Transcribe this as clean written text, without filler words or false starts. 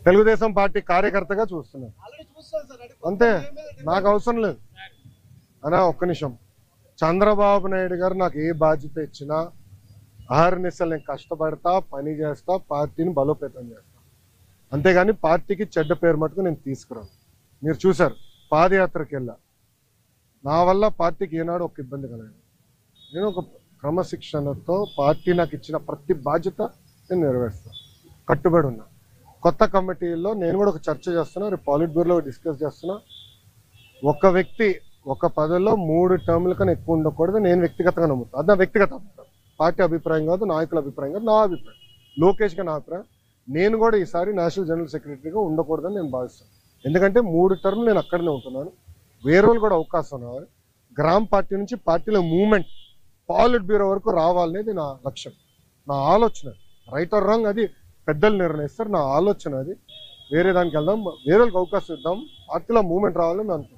Telugu Desam party కార్యకర్తగా చూస్తున్నాను అంతే. నాకు అవసరం లేదు అనా. ఒక్క నిమిషం. చంద్రబాబు నాయుడు గారు నాకు ఏ బాధ్యత ఇచ్చినా అహర్నిశలు నేను కష్టపడతా, పని చేస్తా, పార్టీని బలోపేతం చేస్తా. అంతేగాని పార్టీకి చెడ్డ పేరు మటుకు నేను తీసుకురాను. మీరు చూశారు పాదయాత్రకి వెళ్ళా, నా వల్ల పార్టీకి ఏనాడు ఒక ఇబ్బంది కలగదు. నేను ఒక క్రమశిక్షణతో పార్టీ నాకు ఇచ్చిన ప్రతి బాధ్యత నేను నెరవేరుస్తాను, కట్టుబడి ఉన్నా. కొత్త కమిటీల్లో నేను కూడా ఒక చర్చ చేస్తున్నా, రేపు పాలిట్ బ్యూరోలో డిస్కస్ చేస్తున్నా. ఒక వ్యక్తి ఒక పదవిలో 3 టర్ముల కన్నా ఎక్కువ ఉండకూడదు నేను వ్యక్తిగతంగా నమ్ముతాను. అది నా వ్యక్తిగత అభిప్రాయం, పార్టీ అభిప్రాయం కాదు, నాయకుల అభిప్రాయం కాదు, నా అభిప్రాయం, లోకేష్గా నా అభిప్రాయం. నేను కూడా ఈసారి నేషనల్ జనరల్ సెక్రటరీగా ఉండకూడదని నేను భావిస్తాను. ఎందుకంటే 3 టర్ములు నేను అక్కడనే ఉంటున్నాను, వేరే వాళ్ళు కూడా అవకాశం రావాలి. గ్రామ పార్టీ నుంచి పార్టీలో మూవ్మెంట్ పాలిట్ బ్యూరో వరకు రావాలనేది నా లక్ష్యం, నా ఆలోచన. రైట్ ఆర్ రాంగ్ అది పెద్దలు నిర్ణయిస్తారు, నా ఆలోచన అది. వేరే దానికి వెళ్దాం, వేరే వాళ్ళకి అవకాశం ఇద్దాం, పార్టీలో మూవ్మెంట్ రావాలని నేను అనుకుంటున్నాను.